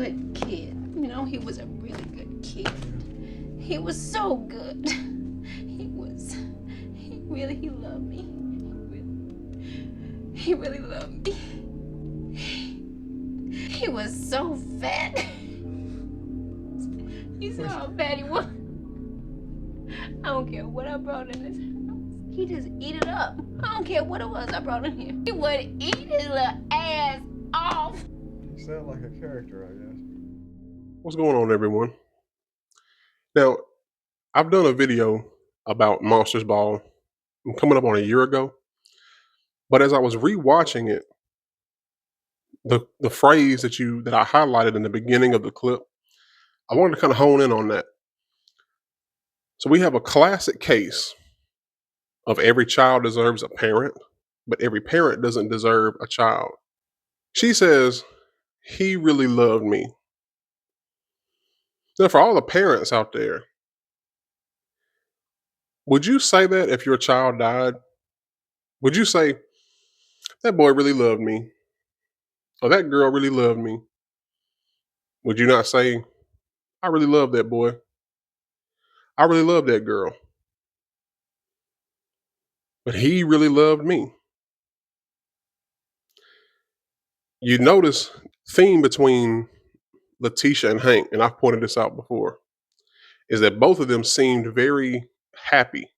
good kid. You know, he was a really good kid. He was so good. He loved me. He really loved me. He was so fat. You saw how fat he was. I don't care what I brought in this house. He just eat it up. I don't care what it was I brought in here. He would eat his little ass off. You sound like a character, I guess. What's going on, everyone? Now, I've done a video about Monsters Ball coming up on a year ago, but as I was rewatching it, the phrase that I highlighted in the beginning of the clip, I wanted to kind of hone in on that. So we have a classic case of every child deserves a parent, but every parent doesn't deserve a child. She says, he really loved me. Now, for all the parents out there, would you say that if your child died? Would you say, that boy really loved me? Or that girl really loved me? Would you not say, I really love that boy? I really love that girl. But he really loved me. You notice theme between Letitia and Hank, and I've pointed this out before, is that both of them seemed very happy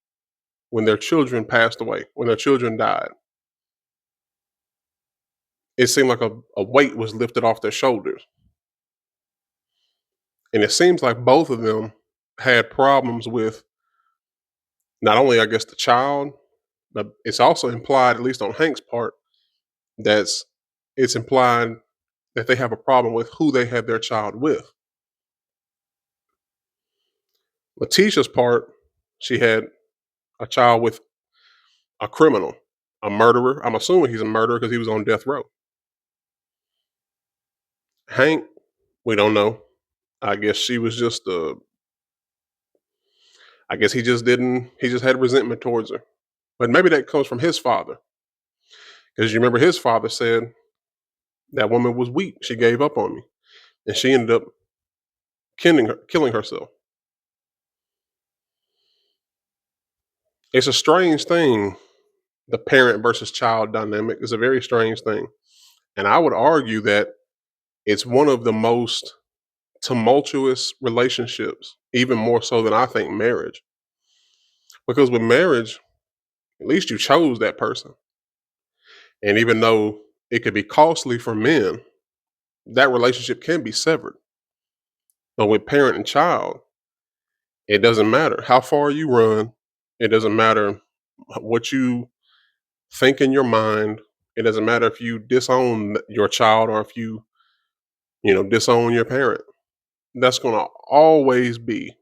when their children passed away, when their children died. It seemed like a weight was lifted off their shoulders. And it seems like both of them had problems with not only, I guess, the child, but it's also implied, at least on Hank's part, it's implied that they have a problem with who they had their child with. Letitia's part, she had a child with a criminal, a murderer. I'm assuming he's a murderer because he was on death row. Hank, we don't know. I guess she was just I guess he just had resentment towards her. But maybe that comes from his father. Because you remember his father said, that woman was weak. She gave up on me. And she ended up killing herself. It's a strange thing. The parent versus child dynamic is a very strange thing. And I would argue that it's one of the most tumultuous relationships, even more so than I think marriage. Because with marriage, at least you chose that person. And even though it could be costly for men, that relationship can be severed. But with parent and child, it doesn't matter how far you run. It doesn't matter what you think in your mind. It doesn't matter if you disown your child or if you disown your parent. That's going to always be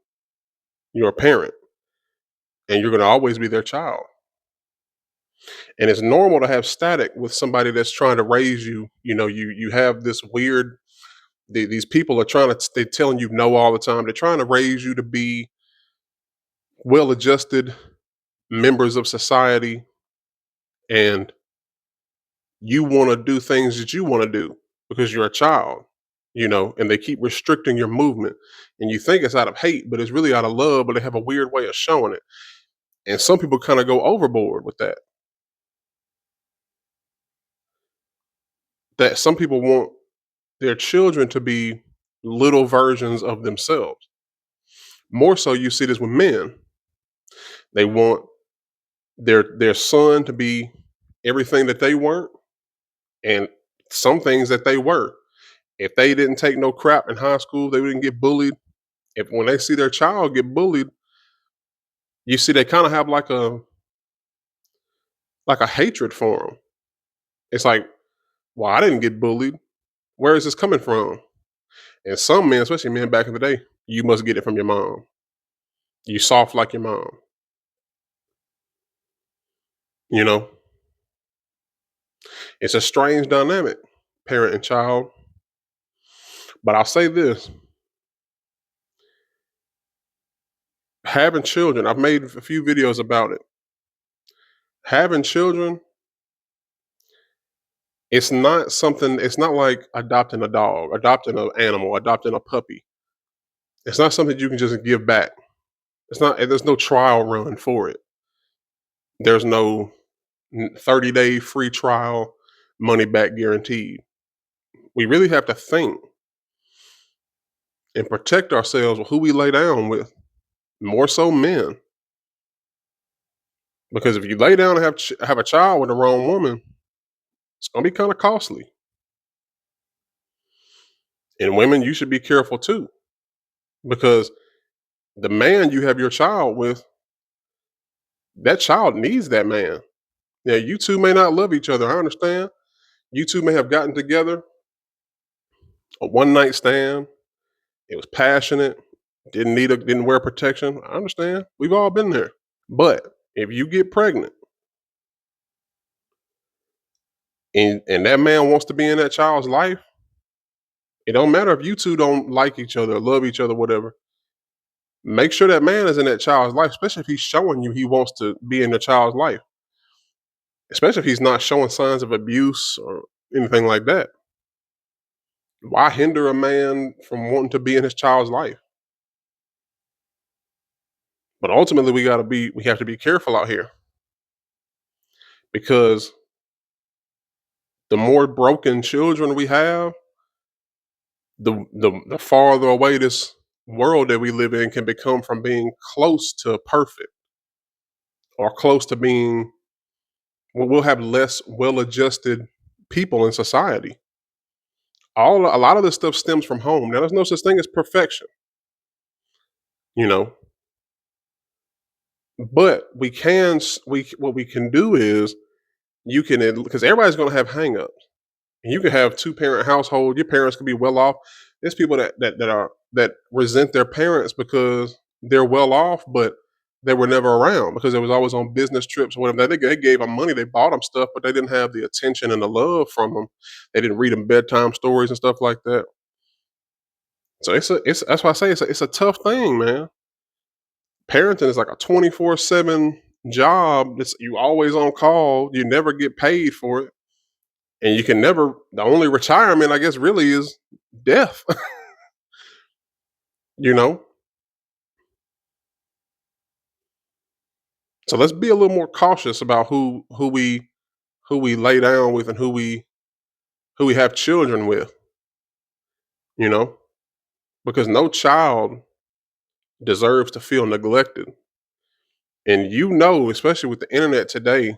your parent, and you're going to always be their child. And it's normal to have static with somebody that's trying to raise you. You have this weird. These people are they're telling you no all the time. They're trying to raise you to be well-adjusted members of society, and you want to do things that you want to do because you're a child, and they keep restricting your movement. And you think it's out of hate, but it's really out of love, but they have a weird way of showing it. And some people kind of go overboard with that. That some people want their children to be little versions of themselves. More so, you see this with men. They want their son to be everything that they weren't, and some things that they were. If they didn't take no crap in high school, they didn't get bullied. When they see their child get bullied, you see they kind of have like a hatred for them. It's like, well, I didn't get bullied. Where is this coming from? And some men, especially men back in the day, you must get it from your mom. You soft like your mom. It's a strange dynamic, parent and child. But I'll say this. Having children, I've made a few videos about it. Having children It's not something. It's not like adopting a dog, adopting an animal, adopting a puppy. It's not something you can just give back. It's not. There's no trial run for it. There's no 30-day free trial, money back guaranteed. We really have to think and protect ourselves with who we lay down with. More so, men, because if you lay down and have a child with the wrong woman, it's gonna be kind of costly. And women, you should be careful too, because the man you have your child with, that child needs that man. Yeah, you two may not love each other. I understand. You two may have gotten together, a one night stand. It was passionate. Didn't wear protection. I understand. We've all been there. But if you get pregnant and that man wants to be in that child's life, it don't matter if you two don't like each other, love each other, whatever. Make sure that man is in that child's life, especially if he's showing you he wants to be in the child's life, especially if he's not showing signs of abuse or anything like that. Why hinder a man from wanting to be in his child's life? But ultimately, we have to be careful out here, because the more broken children we have, the farther away this world that we live in can become from being close to perfect, or close to being, we'll have less well-adjusted people in society. A lot of this stuff stems from home. Now, there's no such thing as perfection, you know, but what we can do is, you can, because everybody's going to have hangups. And you can have two-parent household. Your parents could be well off. There's people that resent their parents because they're well off, but they were never around because they was always on business trips or whatever. They gave them money, they bought them stuff, but they didn't have the attention and the love from them. They didn't read them bedtime stories and stuff like that. So it's that's why I say it's a tough thing, man. Parenting is like a 24/7 job. You always on call. You never get paid for it. And you can never, the only retirement, I guess, really is death, you know? So let's be a little more cautious about who we lay down with and who we have children with, you know? Because no child deserves to feel neglected. And you know, especially with the internet today,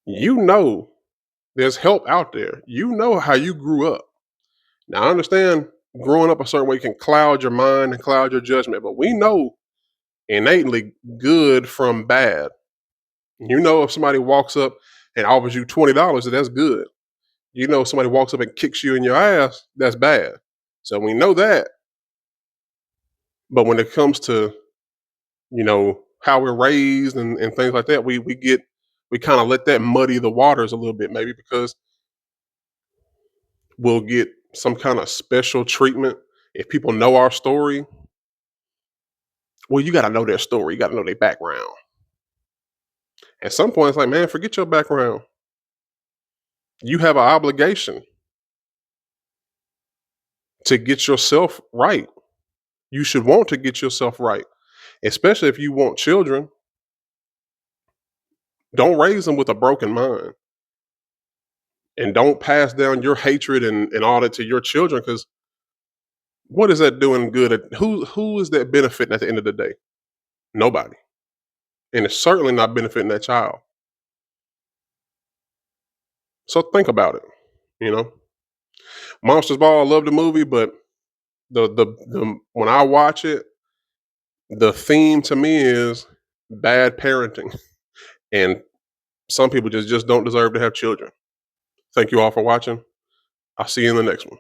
you know there's help out there. You know how you grew up. Now I understand growing up a certain way can cloud your mind and cloud your judgment, but we know innately good from bad. You know, if somebody walks up and offers you $20, that's good. You know, if somebody walks up and kicks you in your ass, that's bad. So we know that. But when it comes to, how we're raised and things like that, we kind of let that muddy the waters a little bit, maybe because we'll get some kind of special treatment if people know our story. Well, you got to know their story. You got to know their background. At some point, it's like, man, forget your background. You have an obligation to get yourself right. You should want to get yourself right, especially if you want children. Don't raise them with a broken mind, and don't pass down your hatred and all that to your children, because what is that doing good? Who is that benefiting at the end of the day? Nobody. And it's certainly not benefiting that child. So think about it. You know, Monsters Ball, I love the movie, but the when I watch it, the theme to me is bad parenting, and some people just don't deserve to have children. Thank you all for watching. I'll see you in the next one.